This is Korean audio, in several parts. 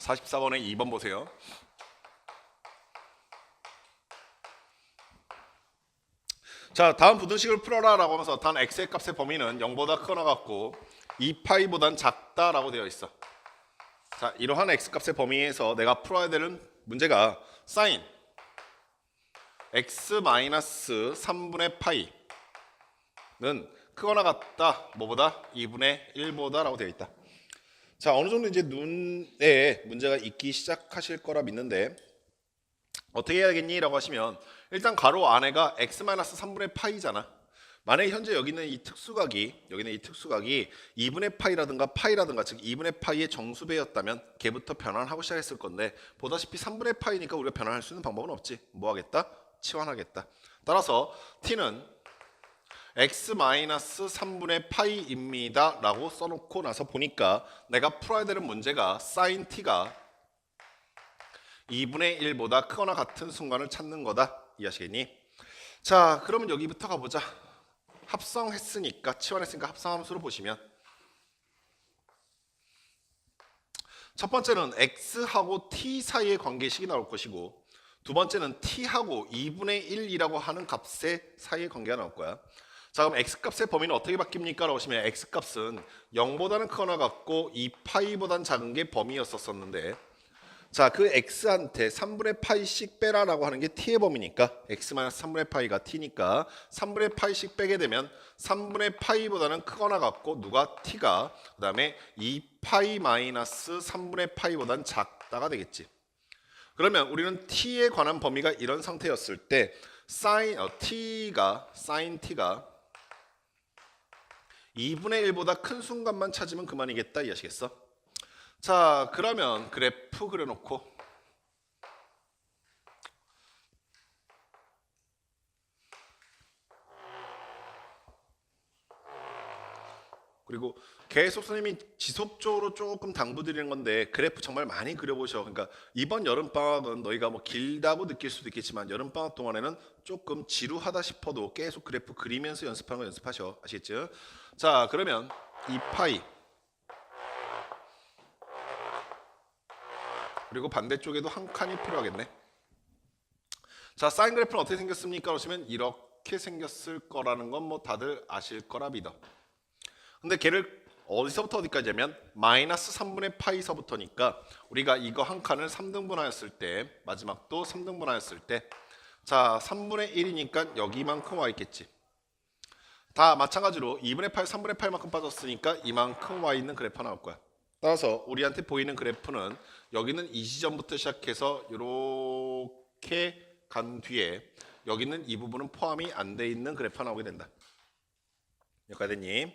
44번에 2번 보세요. 자, 다음 부등식을 풀어라 라고 하면서 단 x의 값의 범위는 0보다 크거나 같고 2파이보단 작다라고 되어 있어. 자, 이러한 x 값의 범위에서 내가 풀어야 되는 문제가 사인 x-3분의 파이는 크거나 같다. 뭐보다? 2분의 1보다 라고 되어 있다. 자, 어느 정도 이제 눈에 문제가 있기 시작하실 거라 믿는데 어떻게 해야겠니? 라고 하시면 일단 가로 안에가 x-3분의 파이잖아. 만약에 현재 여기 있는 이 특수각이 2분의 파이라든가 즉 2분의 파이의 정수배였다면 걔부터 변환하고 시작했을 건데 보다시피 3분의 파이니까 우리가 변환할 수 있는 방법은 없지. 뭐 하겠다? 치환하겠다. 따라서 t는 x-3분의 파이입니다 라고 써놓고 나서 보니까 내가 풀어야 되는 문제가 sin t가 2분의 1보다 크거나 같은 순간을 찾는 거다. 이해하시겠니? 자, 그러면 여기부터 가보자. 합성했으니까, 치환했으니까 합성함수로 보시면 첫 번째는 x하고 t 사이의 관계식이 나올 것이고 두 번째는 t하고 2분의 1이라고 하는 값의 사이의 관계가 나올 거야. 자, 그럼 x값의 범위는 어떻게 바뀝니까? 라고 하시면 x값은 0보다는 크거나 같고 2파이보다는 작은 게 범위였었는데 자, 그 x한테 3분의 파이씩 빼라라고 하는 게 t의 범위니까 x-3분의 파이가 t니까 3분의 파이씩 빼게 되면 3분의 파이보다는 크거나 같고 누가 t가 그 다음에 2파이 마이너스 3분의 파이보다는 작다가 되겠지. 그러면 우리는 t에 관한 범위가 이런 상태였을 때 sin t가 2분의 1보다 큰 순간만 찾으면 그만이겠다. 이해하시겠어? 자, 그러면 그래프 그려놓고 그리고 계속 선생님이 지속적으로 조금 당부드리는 건데 그래프 정말 많이 그려보셔. 그러니까 이번 여름방학은 너희가 뭐 길다고 느낄 수도 있겠지만 여름방학 동안에는 조금 지루하다 싶어도 계속 그래프 그리면서 연습하는 거 연습하셔. 아시겠죠? 자, 그러면 2파이 그리고 반대쪽에도 한 칸이 필요하겠네. 자, 사인 그래프는 어떻게 생겼습니까? 그러시면 이렇게 생겼을 거라는 건 뭐 다들 아실 거라 믿어. 근데 걔를 어디서부터 어디까지냐면 마이너스 3분의 파이서부터니까 우리가 이거 한 칸을 3등분하였을 때 마지막도 3등분하였을 때 자, 3분의 1이니까 여기만큼 와 있겠지. 다 마찬가지로 2분의 8, 3분의 8만큼 빠졌으니까 이만큼 와 있는 그래프가 나올 거야. 따라서 우리한테 보이는 그래프는 여기는 이 지점부터 시작해서 이렇게 간 뒤에 여기는 이 부분은 포함이 안 돼 있는 그래프가 나오게 된다. 여기까지 됐니?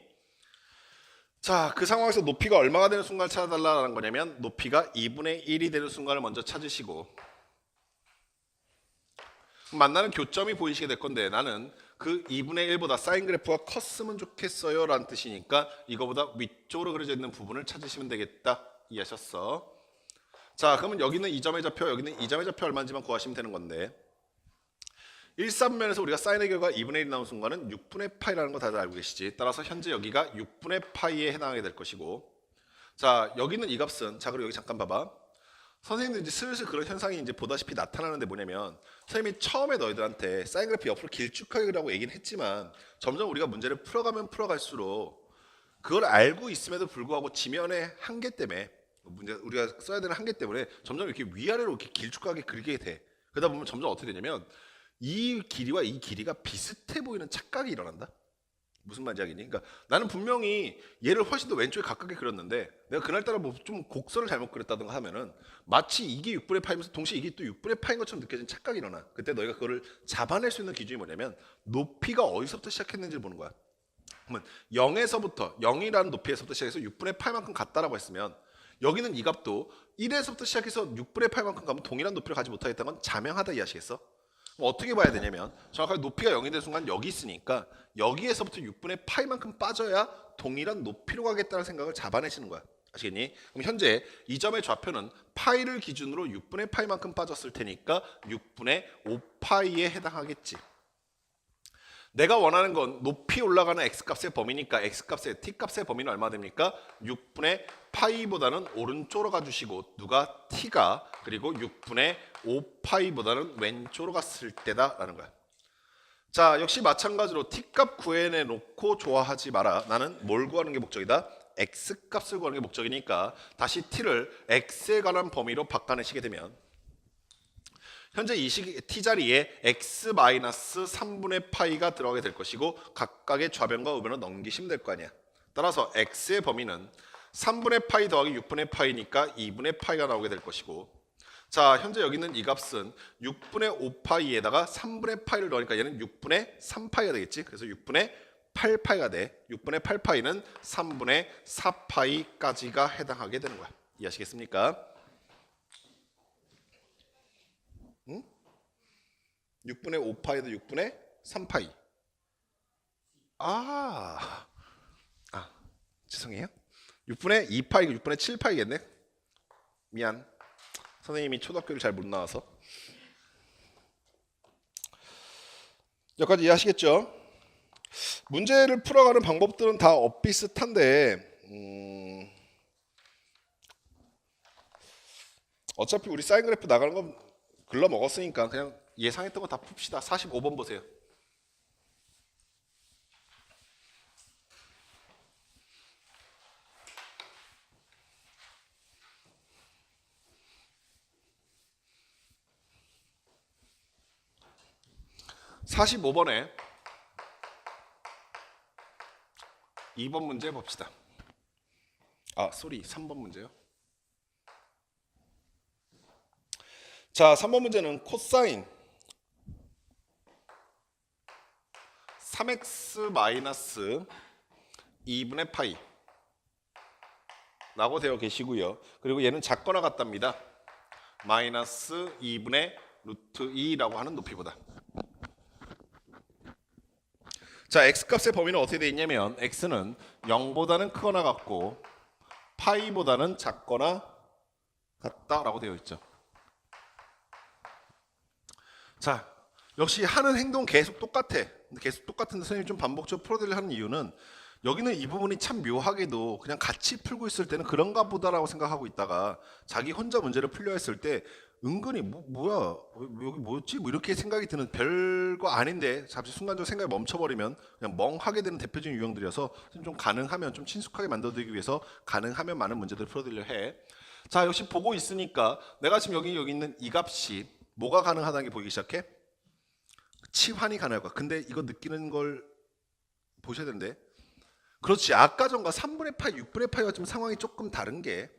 자, 그 상황에서 높이가 얼마가 되는 순간을 찾아달라는 거냐면 높이가 2분의 1이 되는 순간을 먼저 찾으시고 만나는 교점이 보이시게 될 건데 나는 그 2분의 1보다 사인 그래프가 컸으면 좋겠어요 라는 뜻이니까 이거보다 위쪽으로 그려져 있는 부분을 찾으시면 되겠다. 이해하셨어? 자, 그러면 여기는 이 점의 좌표, 여기는 이 점의 좌표 얼마인지만 구하시면 되는 건데 1,3면에서 우리가 사인의 결과 2분의 1이 나온 순간은 6분의 파이라는 거 다들 알고 계시지. 따라서 현재 여기가 6분의 파이에 해당하게 될 것이고 자, 여기는 이 값은 자, 그리고 여기 잠깐 봐봐. 선생님들 이제 슬슬 그런 현상이 이제 보다시피 나타나는데 뭐냐면 선생님이 처음에 너희들한테 사인 그래프 옆으로 길쭉하게 그리라고 얘기는 했지만 점점 우리가 문제를 풀어가면 풀어갈수록 그걸 알고 있음에도 불구하고 지면의 한계 때문에 문제 우리가 써야 되는 한계 때문에 점점 이렇게 위아래로 이렇게 길쭉하게 그리게 돼. 그러다 보면 점점 어떻게 되냐면 이 길이와 이 길이가 비슷해 보이는 착각이 일어난다. 무슨 말인지 알겠니? 그러니까 나는 분명히 얘를 훨씬 더 왼쪽에 가깝게 그렸는데 내가 그날따라 뭐 좀 곡선을 잘못 그렸다든가 하면은 마치 이게 6분의 파이면서 동시에 이게 또 6분의 파인 것처럼 느껴지는 착각이 일어나. 그때 너희가 그거를 잡아낼 수 있는 기준이 뭐냐면 높이가 어디서부터 시작했는지를 보는 거야. 그러면 0에서부터 0이라는 높이에서부터 시작해서 6분의 8만큼 같다라고 했으면 여기는 이 값도 1에서부터 시작해서 6분의 8만큼 가면 동일한 높이를 가지 못하겠다는 건 자명하다. 이해하시겠어? 그럼 어떻게 봐야 되냐면 정확하게 높이가 0이 되는 순간 여기 있으니까 여기에서부터 6분의 파이만큼 빠져야 동일한 높이로 가겠다는 생각을 잡아내시는 거야. 아시겠니? 그럼 현재 이 점의 좌표는 파이를 기준으로 6분의 파이만큼 빠졌을 테니까 6분의 5파이에 해당하겠지. 내가 원하는 건 높이 올라가는 x값의 범위니까 x값의 t값의 범위는 얼마 됩니까? 6분의 파이보다는 오른쪽으로 가주시고 누가 t가 그리고 6분의 5파이보다는 왼쪽으로 갔을 때다라는 거야. 자, 역시 마찬가지로 t값 구해내 놓고 좋아하지 마라. 나는 뭘 구하는 게 목적이다? x값을 구하는 게 목적이니까 다시 t를 x에 관한 범위로 바꿔내시게 되면 현재 이 시기 t자리에 x-3분의 파이가 들어가게 될 것이고 각각의 좌변과 우변을 넘기시면 될 거 아니야. 따라서 x의 범위는 3분의 파이 더하기 6분의 파이니까 2분의 파이가 나오게 될 것이고, 자, 현재 여기 있는 이 값은 6분의 5파이에다가 3분의 파이를 넣으니까 얘는 6분의 3파이가 되겠지. 그래서 6분의 8파이가 돼. 6분의 8파이는 3분의 4파이까지가 해당하게 되는 거야. 이해하시겠습니까? 6분의 5파이도 6분의 3파이. 죄송해요. 6분의 2파이고 6분의 7파이겠네. 미안. 선생님이 초등학교를 잘 못 나와서. 여기까지 이해하시겠죠? 문제를 풀어가는 방법들은 다 엇비슷한데 어차피 우리 사인 그래프 나가는 건 글러 먹었으니까 그냥 예상했던 거 다 풉시다. 45번 보세요. (45번에) 2번 문제 봅시다. 3번 문제요. 자, 3번 문제는 코사인 3x 2분의 파이 라고 되어 계시고요. 그리고 얘는 작거나 같답니다. 마이너스 2분의 루트 2라고 하는 높이보다. 자, x값의 범위는 어떻게 되어 있냐면 x는 0보다는 크거나 같고 파이보다는 작거나 같다라고 되어 있죠. 자, 역시 하는 행동 계속 똑같아. 계속 똑같은데 선생님이 좀 반복적으로 풀어드리려 하는 이유는 여기는 이 부분이 참 묘하게도 그냥 같이 풀고 있을 때는 그런가 보다라고 생각하고 있다가 자기 혼자 문제를 풀려 했을 때 은근히 뭐야 여기 뭐였지? 뭐 이렇게 생각이 드는 별거 아닌데 잠시 순간적으로 생각이 멈춰버리면 그냥 멍하게 되는 대표적인 유형들이어서 좀 가능하면 좀 친숙하게 만들어드리기 위해서 가능하면 많은 문제들을 풀어드리려 해. 자, 역시 보고 있으니까 내가 지금 여기 있는 이 값이 뭐가 가능하다는 게 보이기 시작해? 치환이 가능할 거야. 근데 이거 느끼는 걸 보셔야 되는데, 그렇지, 아까 전과 3분의 파이, 6분의 파이와 좀 상황이 조금 다른 게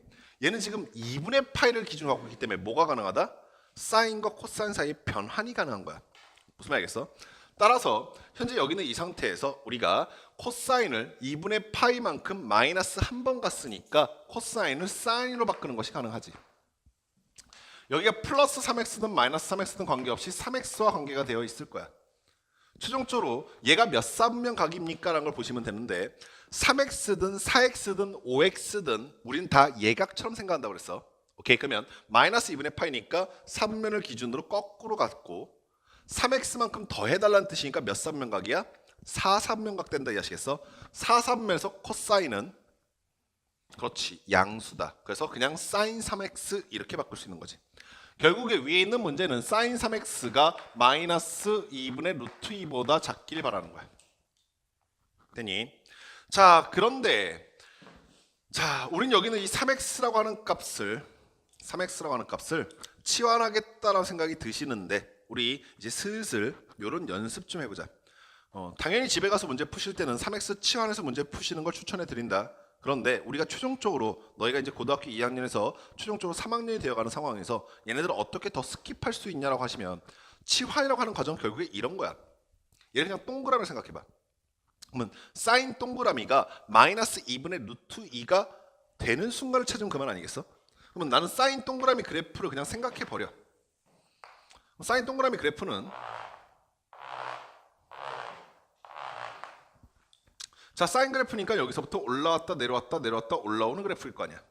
얘는 지금 2분의 파이를 기준으로 갖고 있기 때문에 뭐가 가능하다? 사인과 코사인 사이에 변환이 가능한 거야. 무슨 말이겠어? 따라서 현재 여기는 이 상태에서 우리가 코사인을 2분의 파이만큼 마이너스 한 번 갔으니까 코사인을 사인으로 바꾸는 것이 가능하지. 여기가 플러스 3x든 마이너스 3x든 관계없이 3x와 관계가 되어 있을 거야. 최종적으로 얘가 몇 사분면 각입니까? 라는 걸 보시면 되는데 3x든 4x든 5x든 우리는 다 예각처럼 생각한다고 그랬어. 오케이, 그러면 마이너스 2분의 파이니까 3분면을 기준으로 거꾸로 갔고 3x만큼 더 해달라는 뜻이니까 몇 사분면각이야? 4사분면각 된다 이해하시겠어? 4사분면에서 코사인은 그렇지, 양수다. 그래서 그냥 사인 3x 이렇게 바꿀 수 있는 거지. 결국에 위에 있는 문제는 사인 3x가 마이너스 2분의 루트 2보다 작길 바라는 거야. 되니? 자, 그런데 자, 우린 여기는 이 3x라고 하는 값을 치환하겠다라는 생각이 드시는데 우리 이제 슬슬 이런 연습 좀 해보자. 당연히 집에 가서 문제 푸실 때는 3x 치환해서 문제 푸시는 걸 추천해 드린다. 그런데 우리가 최종적으로 너희가 이제 고등학교 2학년에서 최종적으로 3학년이 되어가는 상황에서 얘네들을 어떻게 더 스킵할 수 있냐라고 하시면 치환이라고 하는 과정 결국에 이런 거야. 얘를 그냥 동그라미를 생각해봐. 그러면 사인 동그라미가 마이너스 2분의 루트 2가 되는 순간을 찾으면 그만 아니겠어? 그러면 나는 사인 동그라미 그래프를 그냥 생각해버려. 사인 동그라미 그래프는 자, 사인 그래프니까 여기서부터 올라왔다 내려왔다 내려왔다 올라오는 그래프일 거 아니야.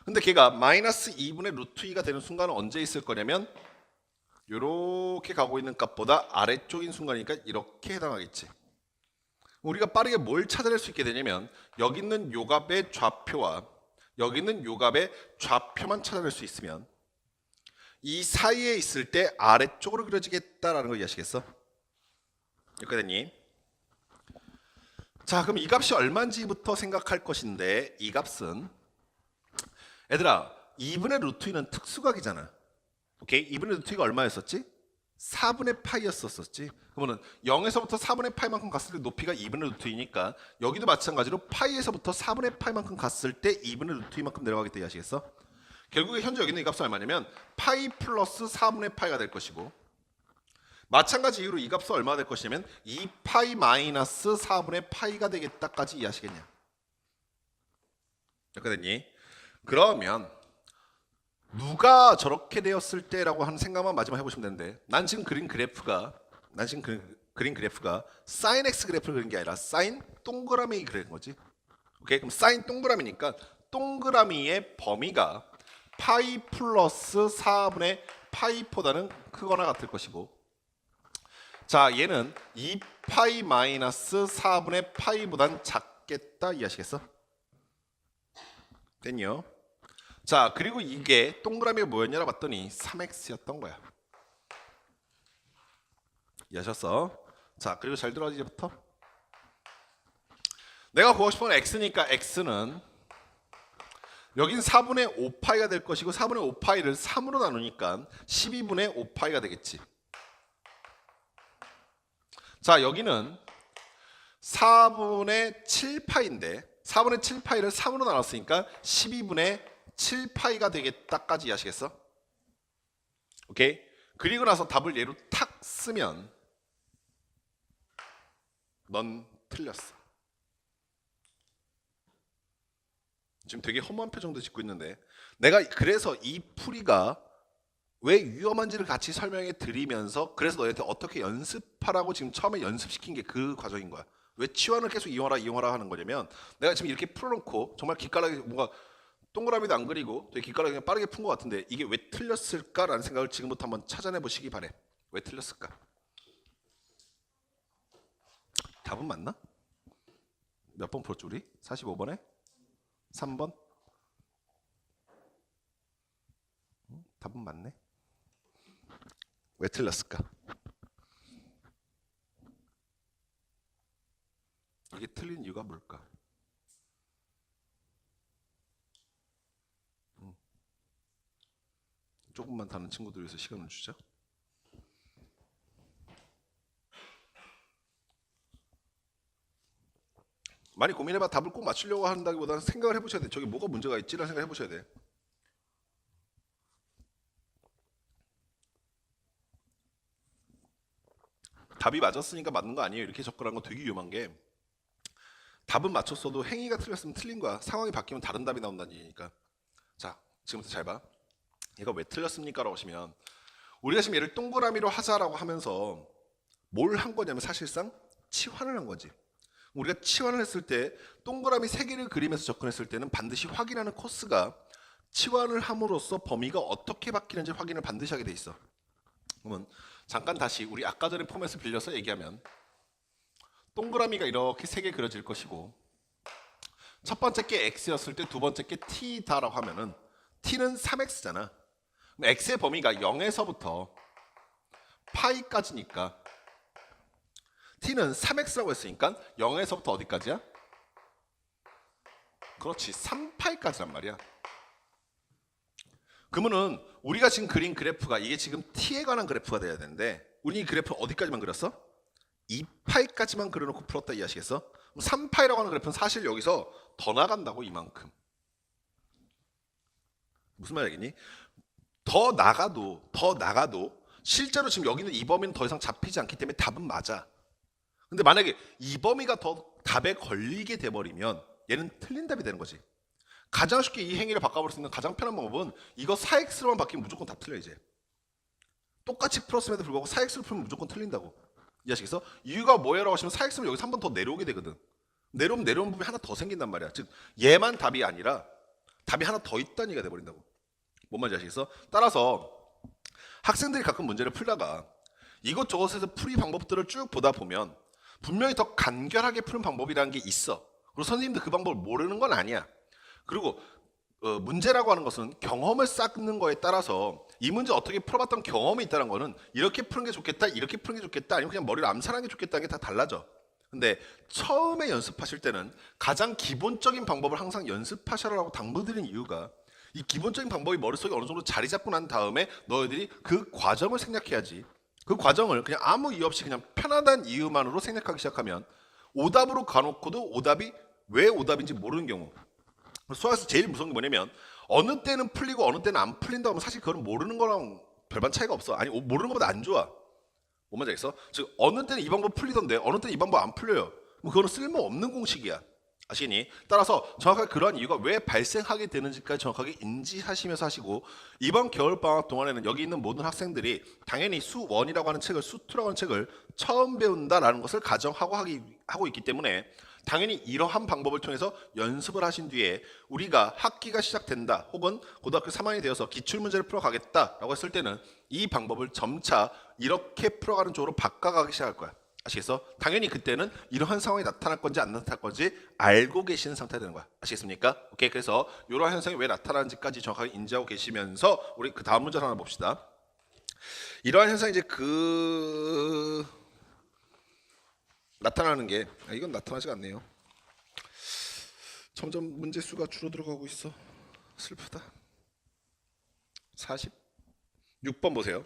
근데 걔가 마이너스 2분의 루트 2가 되는 순간은 언제 있을 거냐면 이렇게 가고 있는 값보다 아래쪽인 순간이니까 이렇게 해당하겠지. 우리가 빠르게 뭘 찾아낼 수 있게 되냐면 여기 있는 요 값의 좌표와 여기 있는 요 값의 좌표만 찾아낼 수 있으면 이 사이에 있을 때 아래쪽으로 그려지겠다라는 거 이해하시겠어? 여기까지 됐니? 자, 그럼 이 값이 얼마인지부터 생각할 것인데 이 값은 얘들아 2분의 루트 2는 특수각이잖아. 오케이? 2분의 루트 2가 얼마였었지? 4분의 파이였었지. 그러면 0에서부터 4분의 파이만큼 갔을 때 높이가 2분의 루트 2니까 여기도 마찬가지로 파이에서부터 4분의 파이만큼 갔을 때 2분의 루트 2만큼 내려가겠다 이해하시겠어? 결국에 현재 여기 있는 이 값은 얼마냐면 파이 플러스 4분의 파이가 될 것이고 마찬가지 이유로 이 값은 얼마가 될 것이냐면 2파이 마이너스 4분의 파이가 되겠다까지 이해하시겠냐? 여기까지 됐니? 그러면 누가 저렇게 되었을 때라고 하는 생각만 마지막 해보시면 되는데 난 지금 그린 그래프가 사인 x 그래프를 그린 게 아니라 사인 동그라미 그린 거지. 오케이? 그럼 사인 동그라미니까 동그라미의 범위가 파이 플러스 4분의 파이보다는 크거나 같을 것이고 자 얘는 2파이 마이너스 4분의 파이보단 작겠다 이해하시겠어? 됐냐? 자 그리고 이게 동그라미가 뭐였냐라 봤더니 3x였던 거야. 이해하셨어? 자 그리고 잘 들어 이제부터 내가 구하고 싶은 x니까 x는 여긴 4분의 5파이가 될 것이고 4분의 5파이를 3으로 나누니까 12분의 5파이가 되겠지. 자 여기는 4분의 7파인데 4분의 7파이를 3으로 나눴으니까 12분의 7파이가 되겠다까지 이해하시겠어? 오케이? 그리고 나서 답을 얘로 탁 쓰면 넌 틀렸어. 지금 되게 허무한 표정도 짓고 있는데 내가 그래서 이 풀이가 왜 위험한지를 같이 설명해 드리면서 그래서 너희한테 어떻게 연습하라고 지금 처음에 연습시킨 게 그 과정인 거야. 왜 치환을 계속 이용하라 하는 거냐면 내가 지금 이렇게 풀어놓고 정말 기깔나게 뭔가 동그라미도 안 그리고 되게 기깔나게 그냥 빠르게 푼 것 같은데 이게 왜 틀렸을까라는 생각을 지금부터 한번 찾아내 보시기 바래. 왜 틀렸을까? 답은 맞나? 몇 번 풀었지 우리? 45번에? 3번? 답은 맞네. 왜 틀렸을까? 이게 틀린 이유가 뭘까? 조금만 다른 친구들 위해서 시간을 주자. 많이 고민해봐. 답을 꼭 맞추려고 한다기보다는 생각을 해보셔야 돼. 저게 뭐가 문제가 있지라는 생각을 해보셔야 돼. 답이 맞았으니까 맞는 거 아니에요. 이렇게 접근하는 거 되게 위험한 게 답은 맞췄어도 행위가 틀렸으면 틀린 거야. 상황이 바뀌면 다른 답이 나온다는 얘기니까. 자, 지금부터 잘 봐. 얘가 왜 틀렸습니까? 라고 하시면 우리가 지금 얘를 동그라미로 하자라고 하면서 뭘 한 거냐면 사실상 치환을 한 거지. 우리가 치환을 했을 때 동그라미 3개를 그리면서 접근했을 때는 반드시 확인하는 코스가 치환을 함으로써 범위가 어떻게 바뀌는지 확인을 반드시 하게 돼 있어. 그러면 잠깐 다시 우리 아까 전에 포맷을 빌려서 얘기하면 동그라미가 이렇게 3개 그려질 것이고 첫 번째 게 x였을 때 두 번째 게 t다라고 하면은 t는 3x잖아. 그럼 x의 범위가 0에서부터 파이까지니까 t는 3x라고 했으니까 0에서부터 어디까지야? 그렇지 3파이까지란 말이야. 그러면은 우리가 지금 그린 그래프가 이게 지금 t에 관한 그래프가 돼야 되는데 우리 이 그래프 어디까지만 그렸어? 2파이까지만 그려놓고 풀었다 이해하시겠어? 3파이라고 하는 그래프는 사실 여기서 더 나간다고 이만큼. 무슨 말이겠니? 더 나가도 실제로 지금 여기는 이 범위는 더 이상 잡히지 않기 때문에 답은 맞아. 근데 만약에 이 범위가 더 답에 걸리게 돼버리면 얘는 틀린 답이 되는 거지. 가장 쉽게 이 행위를 바꿔볼 수 있는 가장 편한 방법은 이거 4x로만 바뀌면 무조건 다 틀려 이제. 똑같이 풀었음에도 불구하고 4x로 풀면 무조건 틀린다고. 이해하시겠어? 이유가 뭐예요? 라고 하시면 4x면 여기서 한 번 더 내려오게 되거든. 내려오면 부분이 하나 더 생긴단 말이야. 즉 얘만 답이 아니라 답이 하나 더 있다는 얘기가 돼버린다고. 뭔 말인지 아시겠어? 따라서 학생들이 가끔 문제를 풀다가 이것저것에서 풀이 방법들을 쭉 보다 보면 분명히 더 간결하게 푸는 방법이라는 게 있어. 그리고 선생님도 그 방법을 모르는 건 아니야. 그리고 문제라고 하는 것은 경험을 쌓는 거에 따라서 이 문제 어떻게 풀어봤던 경험이 있다는 거는 이렇게 푸는 게 좋겠다, 이렇게 푸는 게 좋겠다, 아니면 그냥 머리를 암산하는 게 좋겠다는 게 다 달라져. 근데 처음에 연습하실 때는 가장 기본적인 방법을 항상 연습하셔라라고 당부드리는 이유가 이 기본적인 방법이 머릿속에 어느 정도 자리 잡고 난 다음에 너희들이 그 과정을 생략해야지. 그 과정을 그냥 아무 이유 없이 그냥 편안한 이유만으로 생략하기 시작하면 오답으로 가놓고도 오답이 왜 오답인지 모르는 경우. 수학에서 제일 무서운 게 뭐냐면 어느 때는 풀리고 어느 때는 안 풀린다고 하면 사실 그건 모르는 거랑 별반 차이가 없어. 아니 모르는 것보다 안 좋아. 뭔 말인지 알겠어? 즉 어느 때는 이 방법 풀리던데 어느 때는 이 방법 안 풀려요. 뭐 그거는 쓸모없는 공식이야. 아시니? 따라서 정확하게 그러한 이유가 왜 발생하게 되는지까지 정확하게 인지하시면서 하시고 이번 겨울방학 동안에는 여기 있는 모든 학생들이 당연히 수1이라고 하는 책을 수2라고 하는 책을 처음 배운다라는 것을 가정하고 하고 있기 때문에 당연히 이러한 방법을 통해서 연습을 하신 뒤에 우리가 학기가 시작된다 혹은 고등학교 3학년이 되어서 기출문제를 풀어가겠다라고 했을 때는 이 방법을 점차 이렇게 풀어가는 쪽으로 바꿔가기 시작할 거야. 아시겠어? 당연히 그때는 이러한 상황이 나타날 건지 안 나타날 건지 알고 계시는 상태가 되는 거야. 아시겠습니까? 오케이. 그래서 이러한 현상이 왜 나타나는지까지 정확하게 인지하고 계시면서 우리 그 다음 문제를 하나 봅시다. 이러한 현상이 이제 나타나는 게 이건 나타나지가 않네요. 점점 문제 수가 줄어들어가고 있어. 슬프다. 46번 보세요.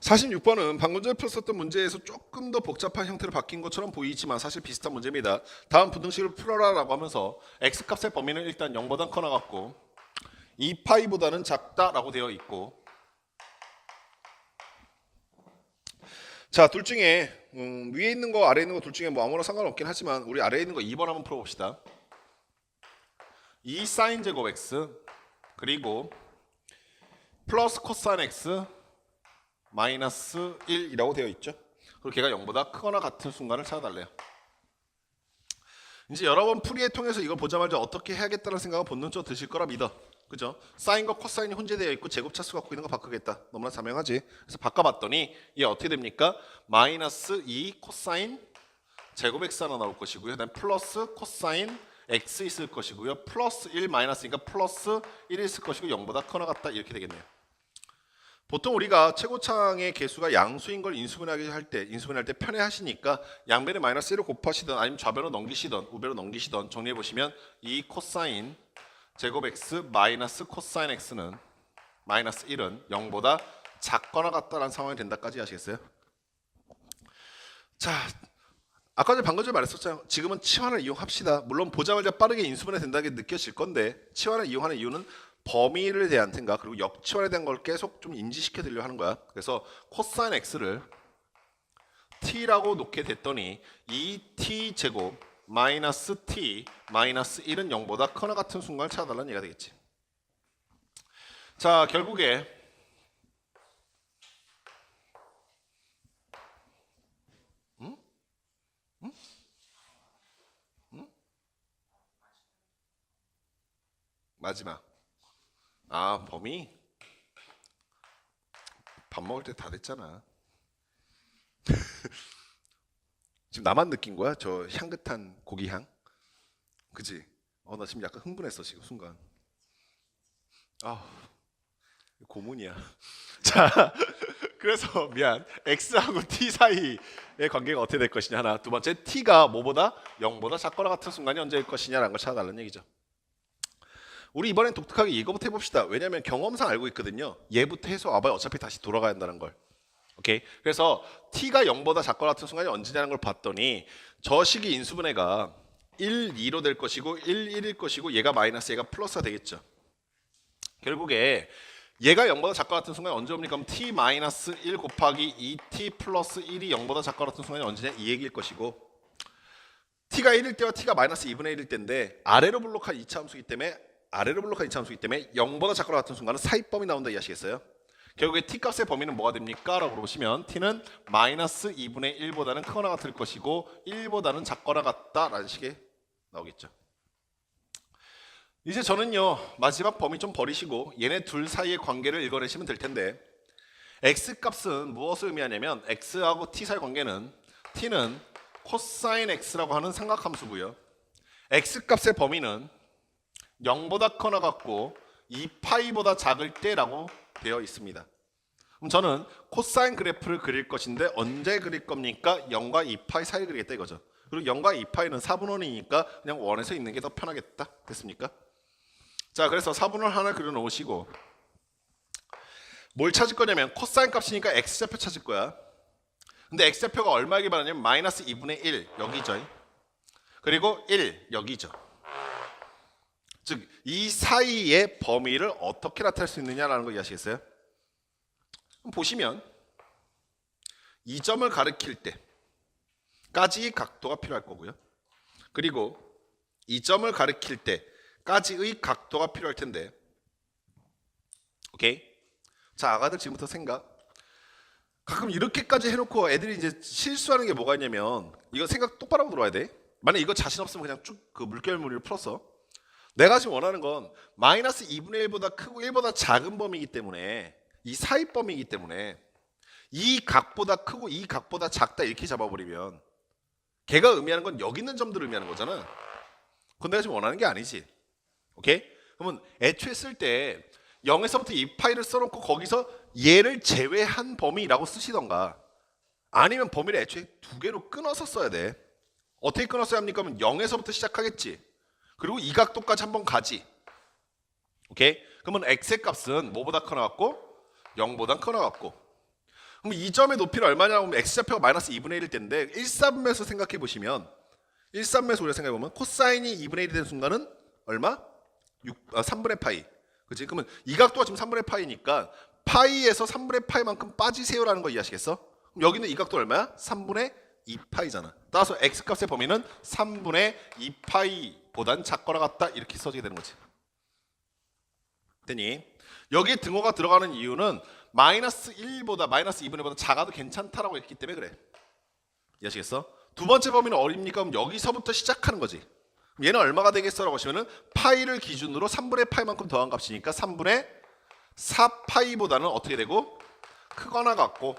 (46번은) 방금 전에 풀었었던 문제에서 조금 더 복잡한 형태로 바뀐 것처럼 보이지만 사실 비슷한 문제입니다. 다음 부등식을 풀어라 라고 하면서 x값의 범위는 일단 0보다 커 나갔고 2파이보다는 작다라고 되어 있고, 자, 둘 중에 위에 있는 거 아래에 있는 거 둘 중에 뭐 아무나 상관없긴 하지만 우리 아래에 있는 거 2번 한번 풀어봅시다. 2 사인 제곱 x 그리고 플러스 코사인 x 마이너스 1이라고 되어 있죠. 그리고 걔가 0보다 크거나 같은 순간을 찾아달래요. 이제 여러 번 풀이에 통해서 이걸 보자마자 어떻게 해야겠다는 생각은 본능적으로 드실 거라 믿어. 그죠? 사인과 코사인이 혼재되어 있고 제곱 차수 갖고 있는 거 바꾸겠다. 너무나 자명하지? 그래서 바꿔봤더니 얘 어떻게 됩니까? 마이너스 2 코사인 제곱 x 하나 나올 것이고요. 그다음 플러스 코사인 x 있을 것이고요. 플러스 1 마이너스니까 플러스 1 있을 것이고 0보다 크거나 같다 이렇게 되겠네요. 보통 우리가 최고창의 개수가 양수인 걸 인수분해할 때 편해하시니까 양변에 마이너스 1을 곱하시던 아니면 좌변으로 넘기시던 우변으로 넘기시던 정리해 보시면 이 코사인 제곱 x 마이너스 코사인 x는 마이너스 1은 0보다 작거나 같다라는 상황이 된다까지 아시겠어요? 자, 아까 전에 방금 전에 말했었잖아요. 지금은 치환을 이용합시다. 물론 보자마자 빠르게 인수분해 된다게 느껴질 건데 치환을 이용하는 이유는 범위를 대한 생각 그리고 역치환에 대한 걸 계속 좀 인지시켜 드리려 하는 거야. 그래서 코사인 x를 t라고 놓게 됐더니 이 t 제곱 마이너스 t 마이너스 1은 0보다 크거나 같은 순간을 찾아달라는 얘기가 되겠지. 자, 결국에 마지막 범위 밥 먹을 때 다 됐잖아. 지금 나만 느낀 거야? 저 향긋한 고기 향? 그지? 나 지금 약간 흥분했어 지금 순간. 고문이야. 자, 그래서 미안. x하고 t 사이의 관계가 어떻게 될 것이냐 하나. 두 번째, t가 뭐보다 0보다 작거나 같은 순간이 언제일 것이냐라는 걸 찾아달라는 얘기죠. 우리 이번엔 독특하게 이거부터 해봅시다. 왜냐하면 경험상 알고 있거든요. 얘부터 해서 와봐야 어차피 다시 돌아가야 한다는 걸. 오케이. 그래서 t가 0보다 작거나 같은 순간이 언제냐는 걸 봤더니 저 식이 인수분해가 1, 2로 될 것이고 1, 1일 것이고 얘가 마이너스 얘가 플러스가 되겠죠. 결국에 얘가 0보다 작거나 같은 순간이 언제 옵니까? 그럼 t 마이너스 1 곱하기 2t 플러스 1이 0보다 작거나 같은 순간이 언제냐? 이 얘기일 것이고 t가 1일 때와 t가 마이너스 2분의 1일 때인데 아래로 블록한 2차 함수이기 때문에 아래로 블록한 이차함수이기 때문에 0보다 작거나 같은 순간은 사입범위 나온다 이해하시겠어요? 결국에 t값의 범위는 뭐가 됩니까? 라고 물어보시면 t는 마이너스 2분의 1보다는 크거나 같을 것이고 1보다는 작거나 같다라는 식의 나오겠죠. 이제 저는요 마지막 범위 좀 버리시고 얘네 둘 사이의 관계를 읽어내시면 될 텐데 x값은 무엇을 의미하냐면 x하고 t 사이 관계는 t는 코사인 x라고 하는 삼각함수고요. x값의 범위는 0보다 커나 같고 2파이보다 작을 때라고 되어 있습니다. 그럼 저는 코사인 그래프를 그릴 것인데 언제 그릴 겁니까? 0과 2파이 사이 그리겠다 이거죠. 그리고 0과 2파이는 4분원이니까 그냥 원에서 있는 게 더 편하겠다. 됐습니까? 자, 그래서 4분원 하나 그려 놓으시고 뭘 찾을 거냐면 코사인 값이니까 x좌표 찾을 거야. 근데 x좌표가 얼마이길 바라냐면 마이너스 2분의 1 여기죠. 그리고 1 여기죠. 즉 이 사이의 범위를 어떻게 나타낼 수 있느냐라는 거 이해하시겠어요? 그럼 보시면 이 점을 가리킬 때까지의 각도가 필요할 거고요. 그리고 이 점을 가리킬 때까지의 각도가 필요할 텐데 오케이? 자, 아가들 지금부터 생각. 가끔 이렇게까지 해놓고 애들이 이제 실수하는 게 뭐가 있냐면 이거 생각 똑바로 하고 들어와야 돼. 만약 이거 자신 없으면 그냥 쭉 그 물결무리를 풀었어. 내가 지금 원하는 건 마이너스 2분의 1보다 크고 1보다 작은 범위이기 때문에 이 사이범위이기 때문에 이 각보다 크고 이 각보다 작다 이렇게 잡아버리면 걔가 의미하는 건 여기 있는 점들을 의미하는 거잖아. 그건 내가 지금 원하는 게 아니지. 오케이? 그러면 애초에 쓸 때 0에서부터 2파이를 써놓고 거기서 얘를 제외한 범위라고 쓰시던가 아니면 범위를 애초에 두 개로 끊어서 써야 돼. 어떻게 끊어서 합니까? 그러면 0에서부터 시작하겠지. 그리고 이 각도까지 한번 가지. 오케이? 그러면 x의 값은 뭐보다 커 나왔고 0보다 커 나왔고 그럼 이 점의 높이는 얼마냐고 하면 x좌표가 마이너스 2분의 1일 텐데 1,3에서 생각해 보시면 1,3에서 우리가 생각해 보면 코사인이 2분의 1이 된 순간은 얼마? 3분의 파이. 그치? 그러면 이 각도가 지금 3분의 파이니까 파이에서 3분의 파이만큼 빠지세요라는 거 이해하시겠어? 그럼 여기는 이 각도 얼마야? 3분의 2파이잖아. 따라서 x값의 범위는 3분의 2파이보단 작거나 같다 이렇게 써지게 되는 거지. 되니? 여기에 등호가 들어가는 이유는 마이너스 1보다 마이너스 2분의 1보다 작아도 괜찮다라고 했기 때문에 그래. 이해하시겠어? 두 번째 범위는 어딥니까? 그럼 여기서부터 시작하는 거지. 그럼 얘는 얼마가 되겠어라고 하시면은 파이를 기준으로 3분의 파이만큼 더한 값이니까 3분의 4파이보다는 어떻게 되고 크거나 같고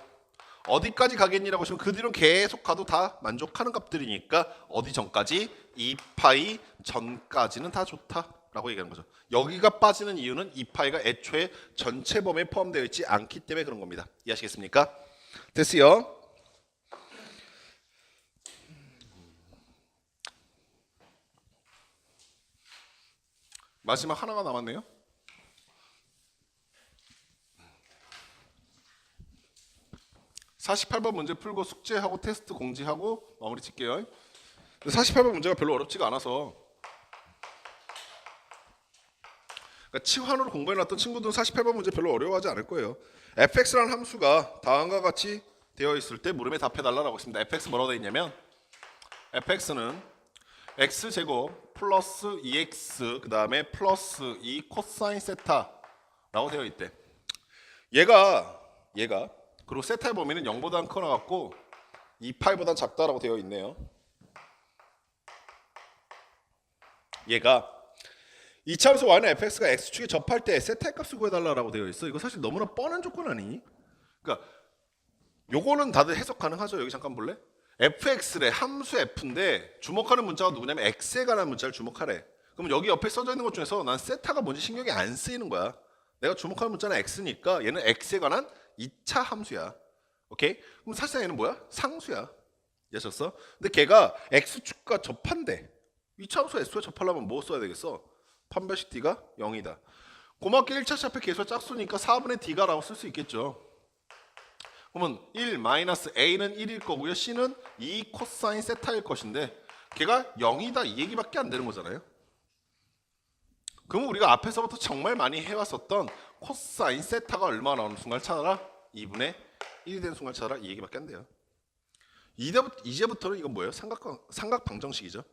어디까지 가겠니라고 하시면 그 뒤로는 계속 가도 다 만족하는 값들이니까 어디 전까지 2파이 전까지는 다 좋다라고 얘기하는 거죠. 여기가 빠지는 이유는 2파이가 애초에 전체 범위에 포함되어 있지 않기 때문에 그런 겁니다. 이해하시겠습니까? 됐어요? 마지막 하나가 남았네요. (48번) 문제 풀고 숙제하고 테스트 공지하고 마무리 짓게요. 48번 문제가 별로 어렵지가 않아서 그러니까 치환으로 공부해놨던 친구들은 48번 문제 별로 어려워하지 않을 거예요. fx라는 함수가 다음과 같이 되어 있을 때 물음에 답해달라고 했습니다. fx 뭐라고 되어 있냐면 fx는 x제곱 플러스 2x 그 다음에 플러스 2 코사인 세타라고 되어 있대. 얘가 그리고 세타의 범위는 0보다 커 나갔고 2파이보다 작다라고 되어 있네요. 얘가 이차함수 y는 fx가 x축에 접할 때 세타의 값을 구해달라고 되어 있어. 이거 사실 너무나 뻔한 조건 아니니? 그러니까 요거는 다들 해석 가능하죠. 여기 잠깐 볼래? fx래 함수 f인데 주목하는 문자가 누구냐면 x에 관한 문자를 주목하래. 그럼 여기 옆에 써져 있는 것 중에서 난 세타가 뭔지 신경이 안 쓰이는 거야. 내가 주목하는 문자는 x니까 얘는 x에 관한 2차 함수야. 오케이? 그럼 사실상 얘는 뭐야? 상수야. 이해하셨어? 근데 걔가 x축과 접한대. 2차 함수 x축과 접하려면 뭐 써야 되겠어? 판별식 d가 0이다. 고맙게 1차 앞에 계수가 짝수니까 4분의 d가 라고 쓸 수 있겠죠. 그러면 1 마이너스 a는 1일 거고요. c는 2 코사인 세타일 것인데 걔가 0이다 이 얘기밖에 안 되는 거잖아요. 그럼 우리가 앞에서부터 정말 많이 해왔었던 코사인 세타가 얼마 나오는 순간을 찾아라. 2분의 1이 되는 순간을 찾아라. 이 얘기밖에 안 돼요. 이제부터는 이건 뭐예요? 삼각 방정식이죠.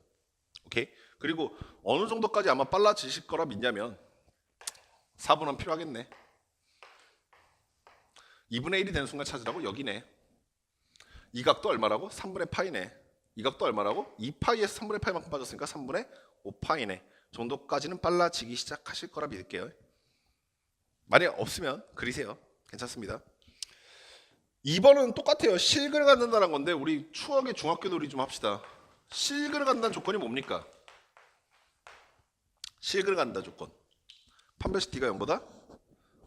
오케이. 그리고 어느 정도까지 아마 빨라지실 거라 믿냐면 4분은 필요하겠네. 2분의 1이 되는 순간 찾으라고 여기네. 이 각도 얼마라고? 3분의 파이네. 이 각도 얼마라고? 2파이에서 3분의 파이만큼 빠졌으니까 3분의 5파이네. 정도까지는 빨라지기 시작하실 거라 믿을게요. 만약 없으면 그리세요. 괜찮습니다. 2번은 똑같아요. 실근을 갖는다는 건데 우리 추억의 중학교 놀이 좀 합시다. 실근을 갖는다는 조건이 뭡니까? 실근을 갖는다 조건. 판별식 D가 0보다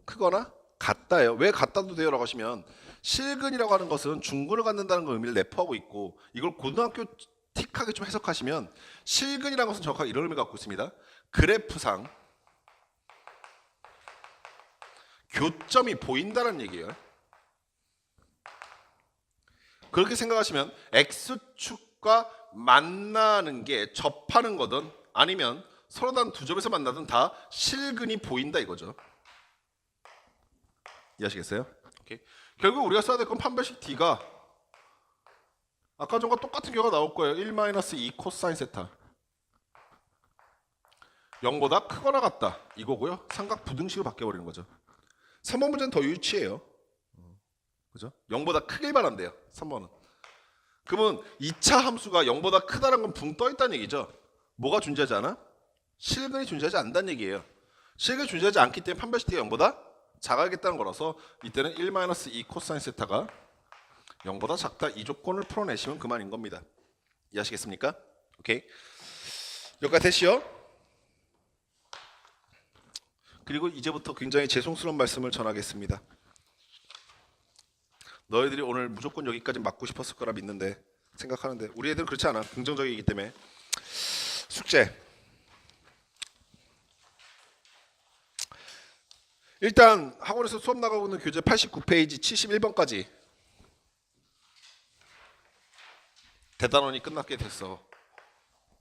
크거나 같다예요. 왜 같다도 돼요? 라고 하시면 실근이라고 하는 것은 중근을 갖는다는 걸 의미를 내포하고 있고 이걸 고등학교 틱하게 좀 해석하시면 실근이라는 것은 정확하게 이런 의미를 갖고 있습니다. 그래프상 교점이 보인다는 얘기예요. 그렇게 생각하시면 X축과 만나는 게 접하는 거든 아니면 서로 다른 두 점에서 만나든 다 실근이 보인다 이거죠. 이해하시겠어요? 오케이. 결국 우리가 써야 될 건 판별식 D가 아까 전과 똑같은 결과가 나올 거예요. 1-2 코사인 세타 0보다 크거나 같다 이거고요. 삼각 부등식으로 바뀌어버리는 거죠. 3번 문제는 더 유치해요. 그죠? 0보다 크길 바란대요. 3번은. 그러면 2차 함수가 0보다 크다는 건 붕 떠 있다는 얘기죠. 뭐가 존재하지 않아? 실근이 존재하지 않는다는 얘기예요. 실근이 존재하지 않기 때문에 판별식 D가 0보다 작아야겠다는 거라서 이때는 1-2 코사인 세타가 0보다 작다 이 조건을 풀어내시면 그만인 겁니다. 이해하시겠습니까? 오케이. 여기까지 됐시요. 그리고 이제부터 굉장히 죄송스러운 말씀을 전하겠습니다. 너희들이 오늘 무조건 여기까지 맞고 싶었을 거라 믿는데 생각하는데 우리 애들은 그렇지 않아. 긍정적이기 때문에. 숙제. 일단 학원에서 수업 나가고 있는 교재 89페이지 71번까지 대단원이 끝났게 됐어.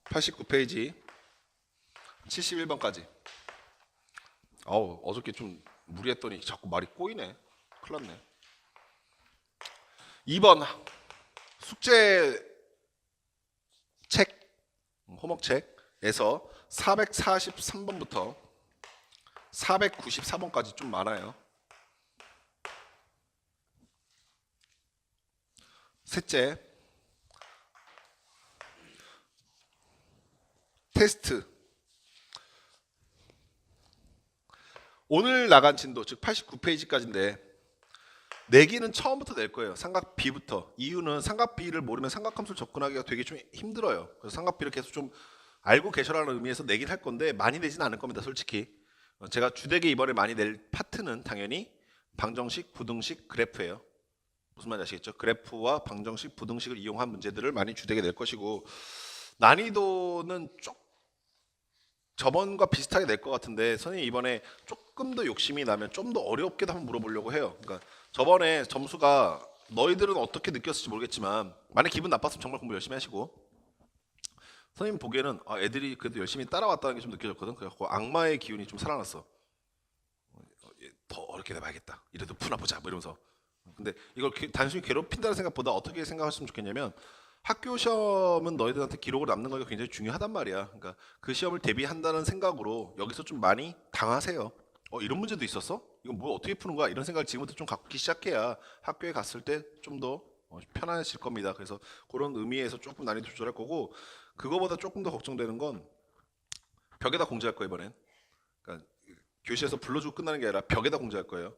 89페이지 71번까지. 아우 어저께 좀 무리했더니 자꾸 말이 꼬이네. 큰일 났네. 2번 숙제 책 호목책에서 443번부터 494번까지 좀 많아요. 셋째 테스트. 오늘 나간 진도 즉 89페이지까지인데 내기는 처음부터 낼 거예요. 삼각 B부터. 이유는 삼각 B를 모르면 삼각함수를 접근하기가 되게 좀 힘들어요. 그래서 삼각 B를 계속 좀 알고 계셔라는 의미에서 내긴 할 건데 많이 내지는 않을 겁니다. 솔직히. 제가 주되게 이번에 많이 낼 파트는 당연히 방정식, 부등식, 그래프예요. 무슨 말인지 아시겠죠? 그래프와 방정식, 부등식을 이용한 문제들을 많이 주되게 낼 것이고 난이도는 저번과 비슷하게 낼 것 같은데 선생님 이번에 조금 더 욕심이 나면 좀 더 어렵게도 한번 물어보려고 해요. 그러니까 저번에 점수가 너희들은 어떻게 느꼈을지 모르겠지만 만약 기분 나빴으면 정말 공부 열심히 하시고 선생님 보기에는 애들이 그래도 열심히 따라왔다는 게 좀 느껴졌거든. 그래갖고 악마의 기운이 좀 살아났어. 더 어렵게 내봐야겠다. 이래도 푸나보자 뭐 이러면서. 근데 이걸 단순히 괴롭힌다는 생각보다 어떻게 생각하셨으면 좋겠냐면 학교 시험은 너희들한테 기록으로 남는 거가 굉장히 중요하단 말이야. 그러니까 그 시험을 대비한다는 생각으로 여기서 좀 많이 당하세요. 이런 문제도 있었어? 이거 뭐 어떻게 푸는 거야? 이런 생각을 지금부터 좀 갖기 시작해야 학교에 갔을 때 좀 더 편안해질 겁니다. 그래서 그런 의미에서 조금 난이도 조절할 거고 그거보다 조금 더 걱정되는 건 벽에다 공지할 거예요 이번엔. 그러니까 교실에서 불러주고 끝나는 게 아니라 벽에다 공지할 거예요.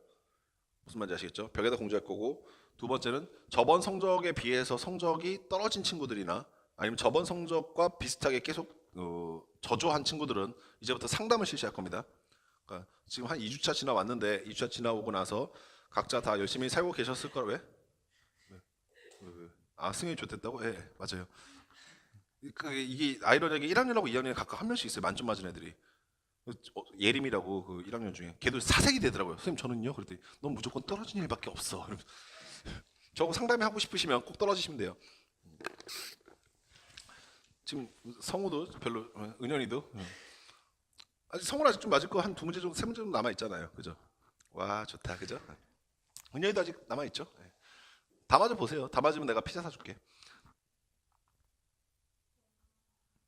무슨 말인지 아시겠죠? 벽에다 공지할 거고 두 번째는 저번 성적에 비해서 성적이 떨어진 친구들이나 아니면 저번 성적과 비슷하게 계속 저조한 친구들은 이제부터 상담을 실시할 겁니다. 그러니까 지금 한 2주차 지나왔는데 2주차 지나오고 나서 각자 다 열심히 살고 계셨을 거라. 왜? 승현이 좋댔다고? 네, 맞아요. 이게 아이러니하게 1학년하고 2학년에 각각 한 명씩 있어요. 만점 맞은 애들이. 예림이라고 그 1학년 중에 걔도 사색이 되더라고요. 선생님 저는요? 그랬더니 넌 무조건 떨어진 일밖에 없어. 저거 상담해 하고 싶으시면 꼭 떨어지시면 돼요. 지금 성우도 별로 은현이도 아직 성우는 아직 좀 맞을 거 한 두 문제 정도 세 문제 정도 남아 있잖아요. 그죠? 와 좋다 그죠? 은현이도 아직 남아 있죠? 다 맞아 보세요. 다 맞으면 내가 피자 사줄게.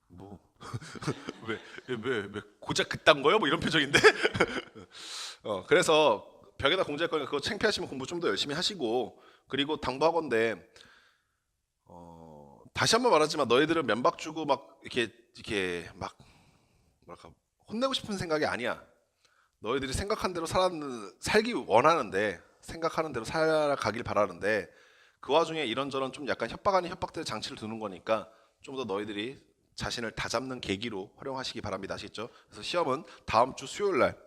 뭐 왜 고작 그딴 거요? 뭐 이런 표정인데. 그래서 벽에다 공지할 거니까 그거 창피하시면 공부 좀 더 열심히 하시고, 그리고 당부하건대 다시 한번 말하지만 너희들은 면박 주고 막 이렇게 막 뭐랄까 혼내고 싶은 생각이 아니야. 너희들이 생각한 대로 살기 원하는데, 생각하는 대로 살아가길 바라는데, 그 와중에 이런저런 좀 약간 협박 아닌 협박들의 장치를 두는 거니까 좀 더 너희들이 자신을 다잡는 계기로 활용하시기 바랍니다. 아시겠죠? 그래서 시험은 다음 주 수요일 날,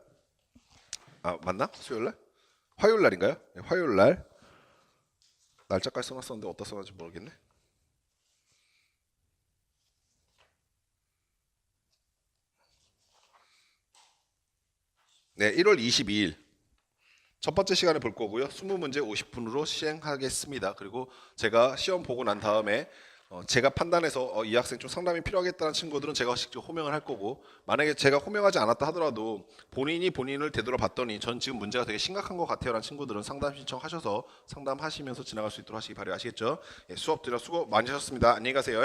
맞나? 수요일 날? 화요일 날인가요? 네, 화요일 날. 날짜까지 써놨었는데 어디다 써놨는지 모르겠네. 네, 1월 22일 첫 번째 시간에 볼 거고요. 20문제 50분으로 시행하겠습니다. 그리고 제가 시험 보고 난 다음에 제가 판단해서 이 학생 좀 상담이 필요하겠다는 친구들은 제가 직접 호명을 할 거고, 만약에 제가 호명하지 않았다 하더라도 본인이 본인을 되돌아봤더니 전 지금 문제가 되게 심각한 것 같아요 라는 친구들은 상담 신청하셔서 상담하시면서 지나갈 수 있도록 하시기 바라요. 아시겠죠? 예, 수업 들여 수고 많이 하셨습니다. 안녕히 가세요.